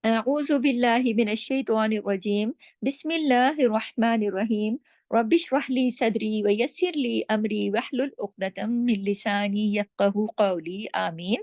أعوذ بالله من الشيطان الرجيم بسم الله الرحمن الرحيم رب اشرح لي صدري ويسر لي أمري واحلل عقدة من لساني يفقهوا قولي آمين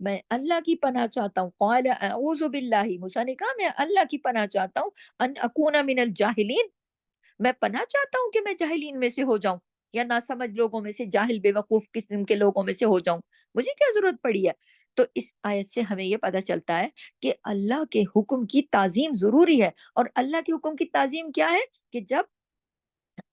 میں اللہ کی پناہ چاہتا ہوں، قال اعوذ باللہ، موسیٰ نے کہا میں اللہ کی پناہ چاہتا ہوں، ان اکون من الجاہلین، میں پناہ چاہتا ہوں کہ میں جاہلین میں سے ہو جاؤں، یا ناسمجھ لوگوں میں سے، جاہل بے وقوف قسم کے لوگوں میں سے ہو جاؤں، مجھے کیا ضرورت پڑی ہے؟ تو اس آیت سے ہمیں یہ پتہ چلتا ہے کہ اللہ کے حکم کی تعظیم ضروری ہے، اور اللہ کے حکم کی تعظیم کیا ہے؟ کہ جب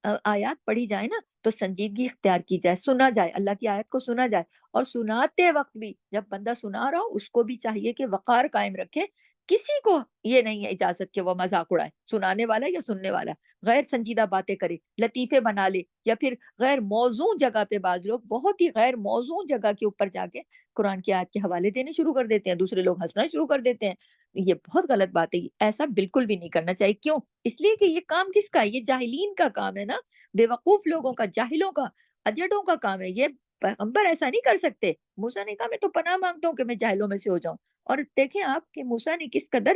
آیات پڑھی جائے نا تو سنجیدگی اختیار کی جائے، سنا جائے، اللہ کی آیت کو سنا جائے، اور سناتے وقت بھی جب بندہ سنا رہا ہو اس کو بھی چاہیے کہ وقار قائم رکھے، کسی کو یہ نہیں ہے اجازت کہ وہ مذاق اڑائے، سنانے والا یا سننے والا غیر سنجیدہ باتیں کرے، لطیفے بنا لے، یا پھر غیر موزوں جگہ پہ بعض لوگ بہت ہی غیر موزوں جگہ کے اوپر جا کے قرآن کی آیت کے حوالے دینے شروع کر دیتے ہیں، دوسرے لوگ ہنسنا شروع کر دیتے ہیں، یہ بہت غلط بات ہے، ایسا بالکل بھی نہیں کرنا چاہیے۔ کیوں؟ اس لیے کہ یہ کام کس کا ہے؟ یہ جاہلین کا کام ہے نا، بے وقوف لوگوں کا، جاہلوں کا، اجڑوں کا کام ہے، یہ پیغمبر ایسا نہیں کر سکتے۔ موسیٰ نے کہا میں تو پناہ مانگتا ہوں کہ میں جاہلوں میں سے ہو جاؤں، اور دیکھیں آپ کہ موسیٰ نے کس قدر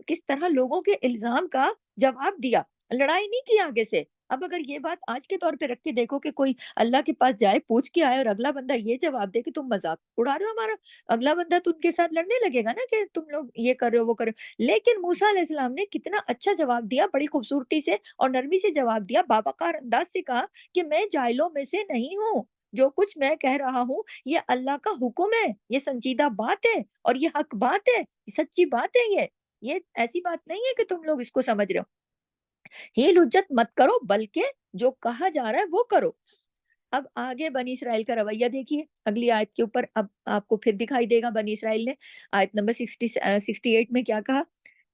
کس طرح لوگوں کے الزام کا جواب دیا، لڑائی نہیں کی آگے سے۔ اب اگر یہ بات آج کے طور پہ رکھ کے دیکھو کہ کوئی اللہ کے پاس جائے، پوچھ کے آئے، اور اگلا بندہ یہ جواب دے کہ تم مذاق اڑا رہے ہو ہمارا، اگلا بندہ تو ان کے ساتھ لڑنے لگے گا نا کہ تم لوگ یہ کر رہے ہو وہ کر رہے ہو۔ لیکن موسیٰ علیہ السلام نے کتنا اچھا جواب دیا، بڑی خوبصورتی سے اور نرمی سے جواب دیا، باوقار انداز سے کہا کہ میں جاہلوں میں سے نہیں ہوں، جو کچھ میں کہہ رہا ہوں یہ اللہ کا حکم ہے، یہ سنجیدہ بات ہے، اور یہ حق بات ہے، یہ سچی بات ہے، یہ ایسی بات نہیں ہے کہ تم لوگ اس کو سمجھ رہے ہو، ہیل حجت مت کرو، بلکہ جو کہا جا رہا ہے وہ کرو۔ اب آگے بنی اسرائیل کا رویہ دیکھیے، اگلی آیت کے اوپر اب آپ کو پھر دکھائی دے گا بنی اسرائیل نے آیت نمبر 68 میں کیا کہا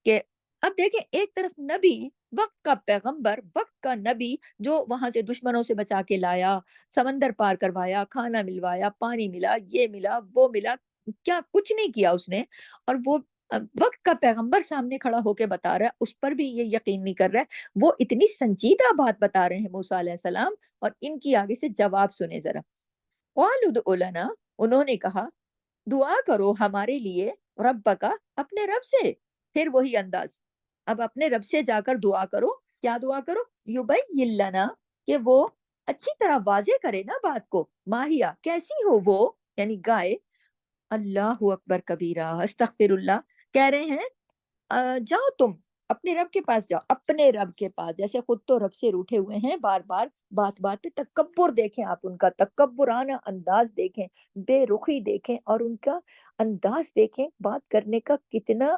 کہ اب دیکھیں ایک طرف نبی، وقت کا پیغمبر، وقت کا نبی جو وہاں سے دشمنوں سے بچا کے لایا، سمندر پار کروایا، کھانا ملوایا، پانی ملا، یہ ملا وہ ملا، کیا کچھ نہیں کیا اس نے، اور وہ وقت کا پیغمبر سامنے کھڑا ہو کے بتا رہا ہے، اس پر بھی یہ یقین نہیں کر رہا ہے، وہ اتنی سنجیدہ بات بتا رہے ہیں موسیٰ علیہ السلام، اور ان کی آگے سے جواب سنیں ذرا۔ قَالُوا ادْعُ لَنَا، انہوں نے کہا دعا کرو ہمارے لیے، رب کا، اپنے رب سے، پھر وہی انداز، اب اپنے رب سے جا کر دعا کرو، کیا دعا کرو؟ یبین لنا، کہ وہ اچھی طرح واضح کرے نا بات کو، ماہیا کیسی ہو وہ، یعنی گائے، اللہ اکبر کبیرہ، استغفر اللہ، کہہ رہے ہیں جاؤ تم اپنے رب کے پاس جاؤ، اپنے رب کے پاس، جیسے خود تو رب سے روٹھے ہوئے ہیں بار بار، بات بات پہ تکبر دیکھیں، آپ ان کا تکبرانہ انداز دیکھیں، بے رخی دیکھیں، اور ان کا انداز دیکھیں بات کرنے کا، کتنا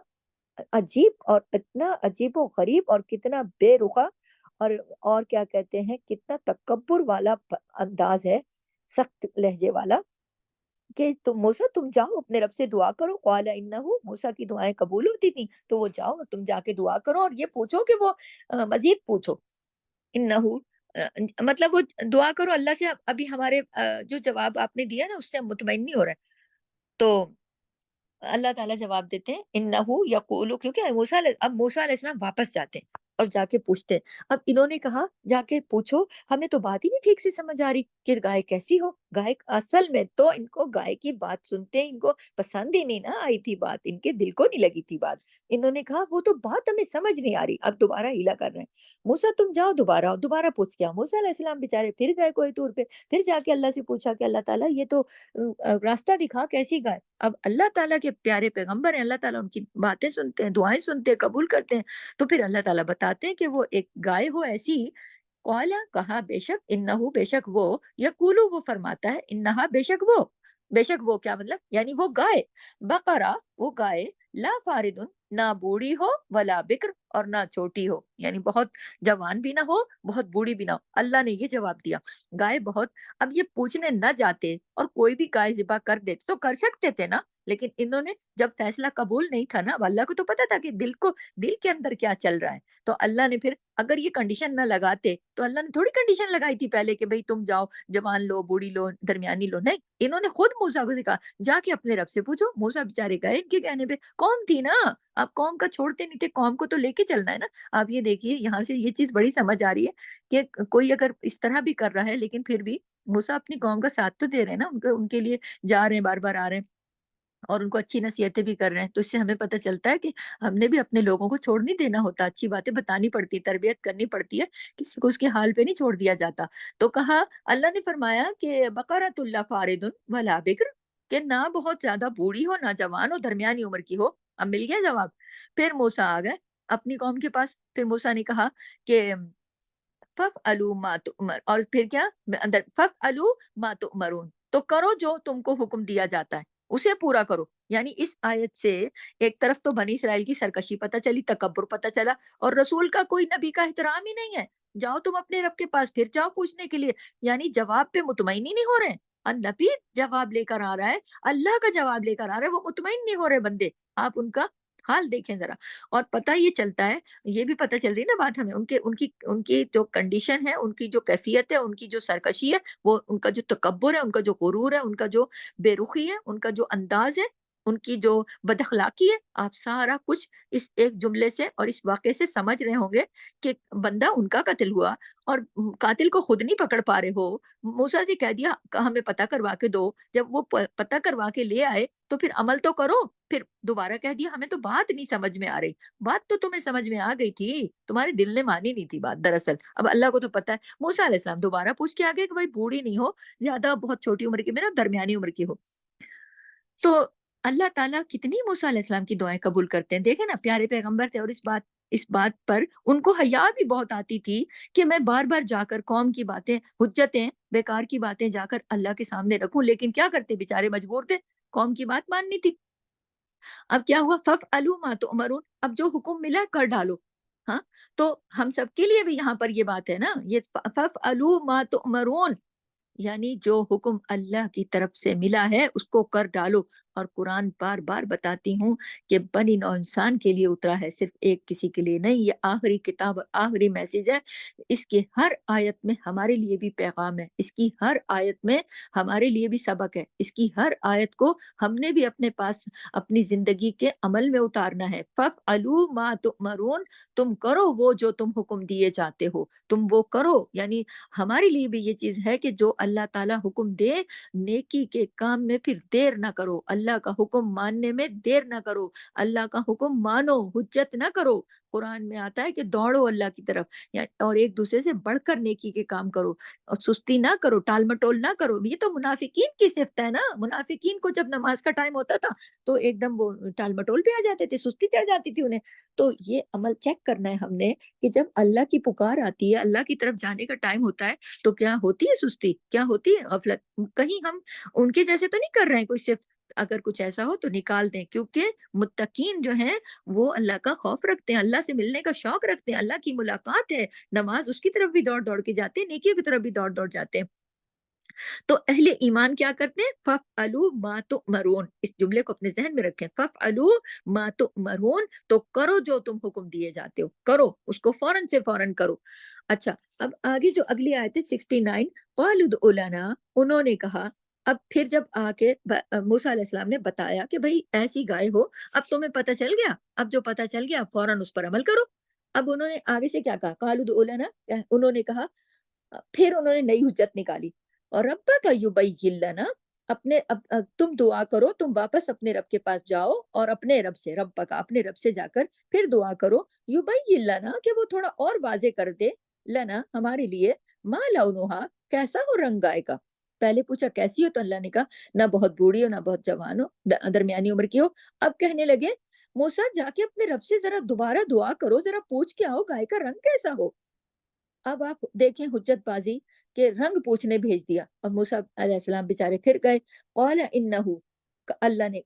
عجیب، اور اتنا عجیب و غریب، اور کتنا بے رخا، اور اور کیا کہتے ہیں، کتنا تکبر والا انداز ہے، سخت لہجے والا، کہ تم موسیٰ تم جاؤ اپنے رب سے دعا کرو، قال انہو، موسیٰ کی دعائیں قبول ہوتی تھیں تو وہ جاؤ اور تم جا کے دعا کرو، اور یہ پوچھو کہ وہ مزید پوچھو، انہو مطلب وہ دعا کرو اللہ سے، ابھی ہمارے جو جواب آپ نے دیا نا اس سے ہم مطمئن نہیں ہو رہے، تو اللہ تعالیٰ جواب دیتے ہیں انہو یقول، کیونکہ اب موسیٰ علیہ السلام واپس جاتے ہیں اور جا کے پوچھتے ہیں، اب انہوں نے کہا جا کے پوچھو، ہمیں تو بات ہی نہیں ٹھیک سے سمجھ آ رہی کہ گائے کیسی ہو، گائے اصل میں تو ان کو گائے کی بات سنتے ان کو پسند ہی نہیں نہ آئی تھی بات، ان کے دل کو نہیں لگی تھی بات، انہوں نے کہا وہ تو بات ہمیں سمجھ نہیں آ رہی، اب دوبارہ ہیلا کر رہے ہیں، موسیٰ تم جاؤ دوبارہ، دوبارہ پوچھ کے آؤ، موسیٰ علیہ السلام بےچارے پھر گئے کوئی طور پہ، پھر جا کے اللہ سے پوچھا کہ اللہ تعالیٰ یہ تو راستہ دکھا کیسی گائے، اب اللہ تعالیٰ کے پیارے پیغمبر ہیں، اللہ تعالیٰ ان کی باتیں سنتے ہیں، دعائیں سنتے ہیں، قبول کرتے ہیں، تو پھر اللہ تعالیٰ بتاتے ہیں کہ وہ ایک گائے ہو ایسی، قالا کہا، بے شک، انہو بے شک وہ، یقولو وہ فرماتا ہے، انہا بے شک وہ، بے شک وہ کیا مطلب، یعنی وہ گائے، بقرہ وہ گائے، لا فاردن نہ بوڑھی ہو، ولا بکر اور نہ چھوٹی ہو، یعنی بہت جوان بھی نہ ہو، بہت بوڑھی بھی نہ ہو، اللہ نے یہ جواب دیا، گائے بہت، اب یہ پوچھنے نہ جاتے اور کوئی بھی گائے ذبح کر دیتے تو کر سکتے تھے نا، لیکن انہوں نے جب فیصلہ قبول نہیں تھا نا، اب اللہ کو تو پتا تھا کہ دل کے اندر کیا چل رہا ہے، تو اللہ نے پھر اگر یہ کنڈیشن نہ لگاتے تو اللہ نے تھوڑی کنڈیشن لگائی تھی پہلے کہ بھئی تم جاؤ، جوان لو، بوڑھی لو، درمیانی لو، نہیں، انہوں نے خود موسیٰ کو کہا جا کے اپنے رب سے پوچھو، موسیٰ بیچارے گئے ان کے کہنے پہ، قوم تھی نا، آپ قوم کا چھوڑتے نہیں تھے، قوم کو تو لے کے چلنا ہے نا، آپ یہ دیکھیے یہاں سے یہ چیز بڑی سمجھ آ رہی ہے کہ کوئی اگر اس طرح بھی کر رہا ہے لیکن پھر بھی موسیٰ اپنی قوم کا ساتھ تو دے رہے ہیں نا، ان کے لیے جا رہے ہیں، بار بار آ رہے ہیں، اور ان کو اچھی نصیحتیں بھی کر رہے ہیں، تو اس سے ہمیں پتہ چلتا ہے کہ ہم نے بھی اپنے لوگوں کو چھوڑ نہیں دینا ہوتا، اچھی باتیں بتانی پڑتی، تربیت کرنی پڑتی ہے، کسی کو اس کے حال پہ نہیں چھوڑ دیا جاتا، تو کہا، اللہ نے فرمایا کہ بقرۃ اللہ فارد ولا بکر، کہ نہ بہت زیادہ بوڑھی ہو نہ جوان ہو، درمیانی عمر کی ہو۔ اب مل گیا جواب۔ پھر موسیٰ آ گئے اپنی قوم کے پاس۔ پھر موسیٰ نے کہا کہ فَافْعَلُوا مَا تُؤْمَرُونَ، اور پھر کیا اندر فَافْعَلُوا مَا تُؤْمَرُونَ، تو کرو جو تم کو حکم دیا جاتا ہے اسے پورا کرو۔ یعنی اس آیت سے ایک طرف تو بنی اسرائیل کی سرکشی پتہ چلی، تکبر پتہ چلا، اور رسول کا کوئی نبی کا احترام ہی نہیں ہے۔ جاؤ تم اپنے رب کے پاس، پھر جاؤ پوچھنے کے لیے، یعنی جواب پہ مطمئن ہی نہیں ہو رہے ہیں۔ اور نبی جواب لے کر آ رہا ہے، اللہ کا جواب لے کر آ رہا ہے، وہ مطمئن نہیں ہو رہے بندے۔ آپ ان کا حال دیکھیں ذرا۔ اور پتہ یہ چلتا ہے، یہ بھی پتہ چل رہی ہے نا بات ہمیں، ان کی جو کنڈیشن ہے، ان کی جو کیفیت ہے، ان کی جو سرکشی ہے، وہ ان کا جو تکبر ہے، ان کا جو غرور ہے، ان کا جو بے رخی ہے، ان کا جو انداز ہے، ان کی جو بد اخلاقی ہے، آپ سارا کچھ اس ایک جملے سے اور اس واقعے سے سمجھ رہے ہوں گے کہ بندہ ان کا قتل ہوا اور قاتل کو خود نہیں پکڑ پا رہے ہو۔ موسیٰ سے کہہ دیا کہ ہمیں پتہ کروا کے دو، جب وہ پتہ کروا کے لے آئے تو پھر عمل تو کرو۔ پھر دوبارہ کہہ دیا ہمیں تو بات نہیں سمجھ میں آ رہی۔ بات تو تمہیں سمجھ میں آ گئی تھی، تمہارے دل نے مانی نہیں تھی بات دراصل۔ اب اللہ کو تو پتہ ہے۔ موسیٰ علیہ السلام دوبارہ پوچھ کے آگے کہ بھائی بوڑھی نہیں ہو، زیادہ بہت چھوٹی عمر کی میں نا، درمیانی عمر کی ہو۔ تو اللہ تعالیٰ کتنی موسیٰ علیہ السلام کی دعائیں قبول کرتے ہیں، دیکھیں نا، پیارے پیغمبر تھے، اور اس بات پر ان کو حیا بھی بہت آتی تھی کہ میں بار بار جا کر قوم کی باتیں، حجتیں، بیکار کی باتیں جا کر اللہ کے سامنے رکھوں، لیکن کیا کرتے بیچارے، مجبور تھے، قوم کی بات ماننی تھی۔ اب کیا ہوا، فَافْعَلُوا مَا تُؤْمَرُونَ، اب جو حکم ملا کر ڈالو۔ ہاں، تو ہم سب کے لیے بھی یہاں پر یہ بات ہے نا، یہ فَافْعَلُوا مَا تُؤْمَرُونَ، یعنی جو حکم اللہ کی طرف سے ملا ہے اس کو کر ڈالو۔ اور قرآن بار بار بتاتی ہوں کہ بنی نوع انسان کے لیے اترا ہے، صرف ایک کسی کے لیے نہیں۔ یہ آخری کتاب، آخری میسج ہے۔ اس کی ہر آیت میں ہمارے لیے بھی پیغام ہے، اس کی ہر آیت میں ہمارے لیے بھی سبق ہے، اس کی ہر آیت کو ہم نے بھی اپنے پاس اپنی زندگی کے عمل میں اتارنا ہے۔ فَافْعَلُوا مَا تُؤْمَرُونَ، تم کرو وہ جو تم حکم دیے جاتے ہو، تم وہ کرو۔ یعنی ہمارے لیے بھی یہ چیز ہے کہ جو اللہ تعالیٰ حکم دے، نیکی کے کام میں پھر دیر نہ کرو، اللہ کا حکم ماننے میں دیر نہ کرو، اللہ کا حکم مانو، حجت نہ کرو۔ قرآن میں آتا ہے کہ دوڑو اللہ کی طرف، اور ایک دوسرے سے بڑھ کر نیکی کے کام کرو، اور سستی نہ کرو، ٹال مٹول نہ کرو۔ یہ تو منافقین کی صفت ہے نا، منافقین کو جب نماز کا ٹائم ہوتا تھا تو ایک دم وہ ٹال مٹول پہ آ جاتے تھے، سستی چڑھ جاتی تھی انہیں۔ تو یہ عمل چیک کرنا ہے ہم نے کہ جب اللہ کی پکار آتی ہے، اللہ کی طرف جانے کا ٹائم ہوتا ہے، تو کیا ہوتی ہے سستی، کیا ہوتی ہے غفلت، کہیں ہم ان کے جیسے تو نہیں کر رہے ہیں کوئی صرف، اگر کچھ ایسا ہو تو نکال دیں، کیونکہ متقین جو ہیں وہ اللہ کا خوف رکھتے ہیں، اللہ سے ملنے کا شوق رکھتے ہیں، اللہ کی ملاقات ہے، نماز اس کی طرف بھی دوڑ دوڑ کے جاتے ہیں، نیکیوں کی طرف بھی دوڑ دوڑ جاتے ہیں۔ تو اہل ایمان کیا کرتے ہیں، فَافْعَلُوا مَا تُؤْمَرُونَ، اس جملے کو اپنے ذہن میں رکھیں، فَافْعَلُوا مَا تُؤْمَرُونَ، تو کرو جو تم حکم دیے جاتے ہو، کرو اس کو فوراً سے فوراً کرو۔ اچھا، اب آگے جو اگلی آیت ہے 69، قَالُوا ادْعُ لَنَا، انہوں نے کہا، اب پھر جب آ کے موسیٰ علیہ السلام نے بتایا کہ بھئی ایسی گائے ہو، اب تمہیں پتہ چل گیا، اب جو پتہ چل گیا فوراً اس پر عمل کرو۔ اب انہوں نے آگے سے کیا کہا، قَالُوا ادْعُ لَنَا، انہوں نے کہا، پھر انہوں نے نئی حجت نکالی، اور ربک یبین لنا، تم دعا کرو، تم واپس اپنے رب کے پاس جاؤ، اور اپنے رب سے، ربک اپنے رب سے جا کر پھر دعا کرو، یبین لنا، کہ وہ تھوڑا اور واضح کر دے، لنا ہمارے لیے، ما لونہا، کیسا ہو رنگ گائے کا۔ پہلے پوچھا کیسی ہو، تو اللہ نے کہا نہ بہت بوڑھی ہو نہ بہت جوان ہو، درمیانی عمر کی ہو۔ اب کہنے لگے موسیٰ جا کے اپنے رب سے ذرا دوبارہ دعا کرو، ذرا پوچھ کے آؤ گائے کا رنگ کیسا ہو۔ اب آپ دیکھیں حجت بازی، کہ رنگ پوچھنے بھیج دیا، اور موسیٰ علیہ السلام بیچارے پھر گئے، قال انہو، اللہ نے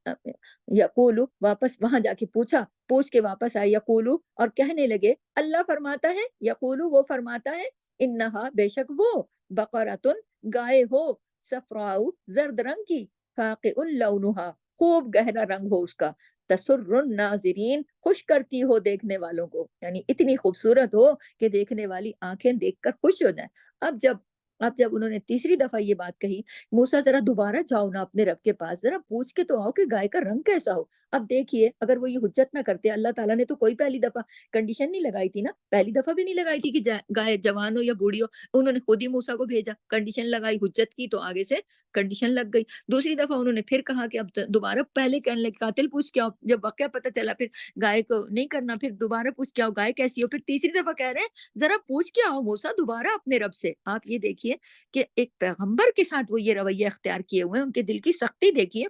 یقولو، واپس وہاں جا کے پوچھ کے واپس آئے، یقولو، اور کہنے لگے، اللہ فرماتا ہے، یقولو وہ فرماتا ہے، انہا بے شک وہ، بقرتن گائے ہو، صفراؤ زرد رنگ کی، فاقع لونہا خوب گہرا رنگ ہو اس کا، تسر الناظرین خوش کرتی ہو دیکھنے والوں کو، یعنی اتنی خوبصورت ہو کہ دیکھنے والی آنکھیں دیکھ کر خوش ہو جائیں۔ اب جب انہوں نے تیسری دفعہ یہ بات کہی، موسیٰ ذرا دوبارہ جاؤ نا اپنے رب کے پاس، ذرا پوچھ کے تو آؤ کہ گائے کا رنگ کیسا ہو۔ اب دیکھیے، اگر وہ یہ حجت نہ کرتے، اللہ تعالیٰ نے تو کوئی پہلی دفعہ کنڈیشن نہیں لگائی تھی نا، پہلی دفعہ بھی نہیں لگائی تھی کہ گائے جوان ہو یا بوڑھی ہو، انہوں نے خود ہی موسیٰ کو بھیجا، کنڈیشن لگائی، حجت کی، تو آگے سے کنڈیشن لگ گئی۔ دوسری دفعہ انہوں نے پھر کہا کہ اب دوبارہ، پہلے کہنے لگے قاتل پوچھ کے آؤ، جب واقعہ پتہ چلا پھر گائے کو نہیں کرنا، پھر دوبارہ پوچھ کے آؤ گائے کیسی ہو، پھر تیسری دفعہ کہہ رہے ہیں ذرا پوچھ کے آؤ موسیٰ دوبارہ اپنے رب سے۔ آپ یہ دیکھیے دیکھیے کہ ایک پیغمبر کے ساتھ وہ یہ رویہ اختیار کیے ہوئے ہیں، ان کے دل کی سختی دیکھیے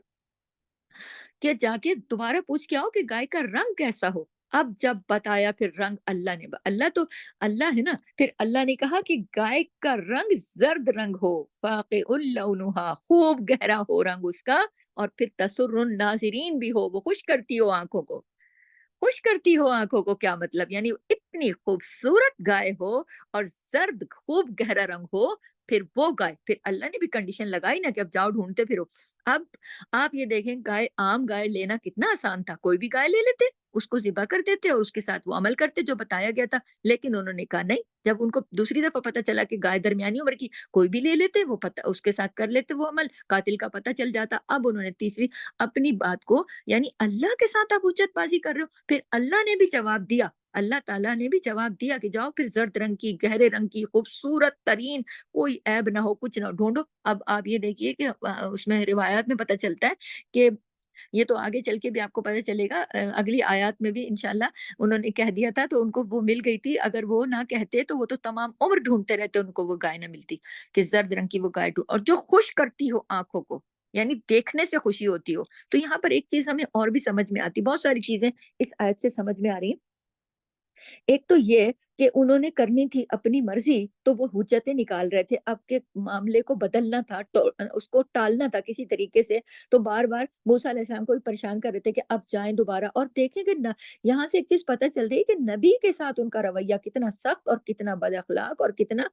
کہ جا کے دوبارہ پوچھ کے آؤ کہ گائے کا رنگ کیسا ہو۔ اب جب بتایا پھر رنگ اللہ نے، اللہ تو اللہ ہے نا، پھر اللہ نے کہا کہ گائے کا رنگ زرد رنگ ہو، فاقع لونھا، خوب گہرا ہو رنگ اس کا، اور پھر تسر الناظرین بھی ہو، وہ خوش کرتی ہو آنکھوں کو، خوش کرتی ہو آنکھوں کو، کیا مطلب؟ یعنی اتنی خوبصورت گائے ہو اور زرد خوب گہرا رنگ ہو، پھر وہ گائے، پھر اللہ نے بھی کنڈیشن لگائی نا کہ اب جاؤ ڈھونڈتے پھرو۔ اب آپ یہ دیکھیں، گائے، عام گائے لینا کتنا آسان تھا، کوئی بھی گائے لے لیتے، اس کو ذبح کر دیتے اور اس کے ساتھ وہ عمل کرتے جو بتایا گیا تھا، لیکن انہوں نے کہا نہیں۔ جب ان کو دوسری دفعہ پتہ چلا کہ گائے درمیانی عمر کی، کوئی بھی لے لیتے، وہ پتہ اس کے ساتھ کر لیتے وہ عمل، قاتل کا پتہ چل جاتا۔ اب انہوں نے تیسری اپنی بات کو، یعنی اللہ کے ساتھ آپ حجت بازی کر رہے ہو، پھر اللہ نے بھی جواب دیا، اللہ تعالیٰ نے بھی جواب دیا کہ جاؤ پھر زرد رنگ کی، گہرے رنگ کی، خوبصورت ترین، کوئی عیب نہ ہو، کچھ نہ ڈھونڈو۔ اب آپ یہ دیکھیے کہ اس میں روایات میں پتہ چلتا ہے کہ یہ تو آگے چل کے بھی آپ کو پتہ چلے گا، اگلی آیات میں بھی انشاءاللہ انہوں نے کہہ دیا تھا تو ان کو وہ مل گئی تھی، اگر وہ نہ کہتے تو وہ تو تمام عمر ڈھونڈتے رہتے، ان کو وہ گائے نہ ملتی کہ زرد رنگ کی وہ گائے ڈھونڈ، اور جو خوش کرتی ہو آنکھوں کو، یعنی دیکھنے سے خوشی ہوتی ہو۔ تو یہاں پر ایک چیز ہمیں اور بھی سمجھ میں آتی، بہت ساری چیزیں اس آیت سے سمجھ میں آ رہی ہیں۔ ایک تو یہ کہ انہوں نے کرنی تھی اپنی مرضی، تو وہ حجتیں نکال رہے تھے، اب کے معاملے کو بدلنا تھا، اس کو ٹالنا تھا کسی طریقے سے، تو بار بار موسیٰ علیہ السلام کو بھی پریشان کر رہے تھے کہ اب جائیں دوبارہ، اور دیکھیں کہ یہاں سے ایک چیز پتہ چل رہی ہے کہ نبی کے ساتھ ان کا رویہ کتنا سخت اور کتنا بد اخلاق اور کتنا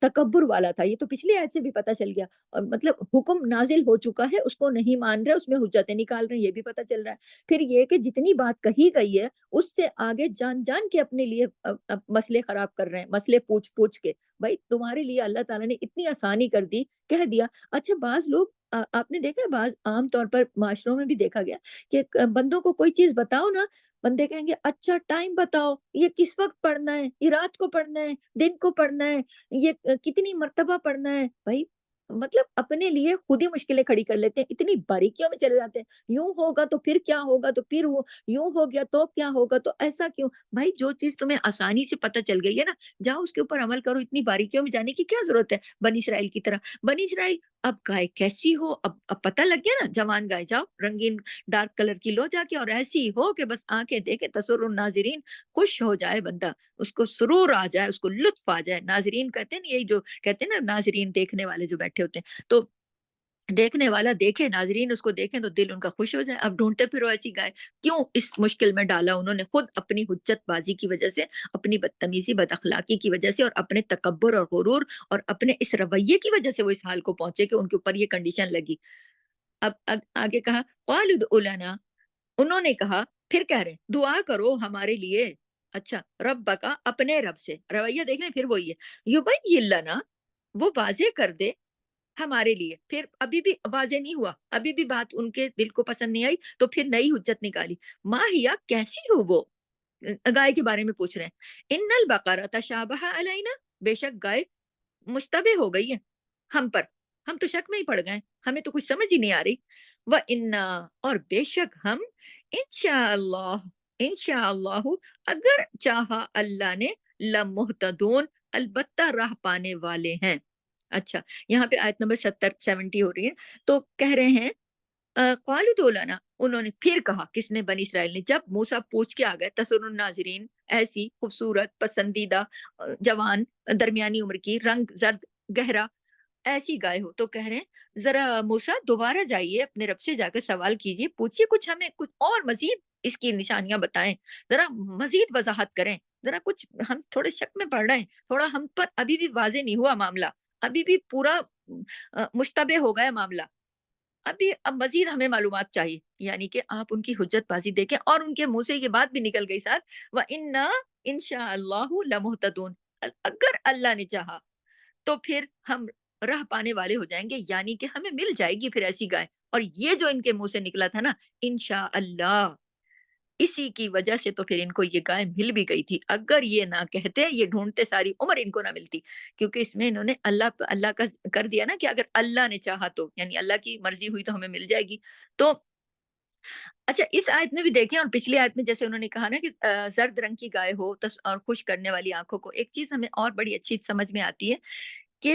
تکبر والا تھا، یہ تو پچھلی آیت سے بھی پتہ چل گیا، اور مطلب حکم نازل ہو چکا ہے، اس کو نہیں مان رہے، اس میں حجتیں نکال رہے ہیں، یہ بھی پتہ چل رہا ہے۔ پھر یہ کہ جتنی بات کہی گئی ہے اس سے آگے جان جان کے اپنے لیے مسئلے خراب کر رہے ہیں، مسئلے پوچھ پوچھ کے، بھائی تمہارے لیے اللہ تعالیٰ نے اتنی آسانی کر دی، کہہ دیا۔ اچھا بعض لوگ، آپ نے دیکھا ہے، بعض عام طور پر معاشروں میں بھی دیکھا گیا کہ بندوں کو کوئی چیز بتاؤ نا، بندے کہیں گے اچھا ٹائم بتاؤ، یہ کس وقت پڑھنا ہے، یہ رات کو پڑھنا ہے، دن کو پڑھنا ہے، یہ کتنی مرتبہ پڑھنا ہے، بھائی مطلب اپنے لیے خود ہی مشکلیں کھڑی کر لیتے ہیں، اتنی باریکیوں میں چلے جاتے ہیں، یوں ہوگا تو پھر کیا ہوگا، تو پھر وہ یوں ہو گیا تو کیا ہوگا، تو ایسا کیوں؟ بھائی جو چیز تمہیں آسانی سے پتہ چل گئی ہے نا، جاؤ اس کے اوپر عمل کرو، اتنی باریکیوں میں جانے کی کیا ضرورت ہے؟ بنی اسرائیل کی طرح، بنی اسرائیل، اب گائے کیسی ہو، اب پتہ لگ گیا نا، جوان گائے، جاؤ رنگین ڈارک کلر کی لو جا کے، اور ایسی ہو کہ بس آنکھیں دیکھے، تسر الناظرین، خوش ہو جائے بندہ، اس کو سرور آ جائے، اس کو لطف آ جائے۔ ناظرین کہتے ہیں نا، یہی جو کہتے ہیں نا، ناظرین دیکھنے والے جو بیٹھے ہوتے ہیں، تو دیکھنے والا دیکھے، ناظرین اس کو دیکھیں تو دل ان کا خوش ہو جائے۔ اب ڈھونڈتے پھرو ایسی گائے، کیوں اس مشکل میں ڈالا انہوں نے؟ خود اپنی حجت بازی کی وجہ سے، اپنی بدتمیزی، بد اخلاقی کی وجہ سے، اور اپنے تکبر اور غرور اور اپنے اس رویے کی وجہ سے وہ اس حال کو پہنچے کہ ان کے اوپر یہ کنڈیشن لگی۔ اب آگے کہا قالوا ادع لنا، انہوں نے کہا، پھر کہہ رہے ہیں دعا کرو ہمارے لیے، اچھا رب کا، اپنے رب سے، رویہ دیکھ لیں پھر وہی ہے، یبین لنا، وہ واضح کر دے ہمارے لیے۔ پھر ابھی بھی واضح نہیں ہوا، ابھی بھی بات ان کے دل کو پسند نہیں آئی، تو پھر نئی حجت نکالی، ماہیا، کیسی ہو وہ، گائے کے بارے میں پوچھ رہے ہیں، ان البقرہ تشابہ علینا، بے شک گائے مشتبہ ہو گئی ہے ہم پر، ہم تو شک میں ہی پڑ گئے، ہمیں تو کچھ سمجھ ہی نہیں آ رہی، وَإِنَّا، اور بے شک ہم، انشاءاللہ، انشاءاللہ، اگر چاہا اللہ نے، لمہتدون، البتہ راہ پانے والے ہیں۔ اچھا، یہاں پہ آیت نمبر 70 ہو رہی ہے، تو کہہ رہے ہیں قالوا ادع لنا، انہوں نے پھر کہا، کس نے؟ بنی اسرائیل نے، جب موسیٰ پوچھ کے آ گئے، تسر الناظرین، ایسی خوبصورت، پسندیدہ، جوان، درمیانی عمر کی، رنگ زرد گہرا، ایسی گائے ہو، تو کہہ رہے ہیں ذرا موسیٰ دوبارہ جائیے اپنے رب سے، جا کے سوال کیجیے، پوچھیے، کچھ ہمیں کچھ اور مزید اس کی نشانیاں بتائیں، ذرا مزید وضاحت کریں، ذرا کچھ، ہم تھوڑے شک میں پڑ رہے ہیں، تھوڑا ہم پر ابھی بھی واضح نہیں ہوا معاملہ، ابھی بھی پورا مشتبہ ہو گیا معاملہ، ابھی اب مزید ہمیں معلومات چاہیے، یعنی کہ آپ ان کی حجت بازی دیکھیں، اور ان کے منہ سے یہ بات بھی نکل گئی ساتھ، وَإِنَّا إِنشَاءَ لَمُهْتَدُونَ، اگر اللہ نے چاہا تو پھر ہم راہ پانے والے ہو جائیں گے، یعنی کہ ہمیں مل جائے گی پھر ایسی گائے، اور یہ جو ان کے منہ سے نکلا تھا نا، انشاءاللہ، اسی کی وجہ سے تو پھر ان کو یہ گائے مل بھی گئی تھی، اگر یہ نہ کہتے، یہ ڈھونڈتے ساری عمر ان کو نہ ملتی، کیونکہ اس میں انہوں نے اللہ کا کر دیا نا کہ اگر اللہ نے چاہا تو، یعنی اللہ کی مرضی ہوئی تو ہمیں مل جائے گی۔ تو اچھا، اس آیت میں بھی دیکھیں، اور پچھلی آیت میں جیسے انہوں نے کہا نا کہ زرد رنگ کی گائے ہو اور خوش کرنے والی آنکھوں کو، ایک چیز ہمیں اور بڑی اچھی سمجھ میں آتی ہے کہ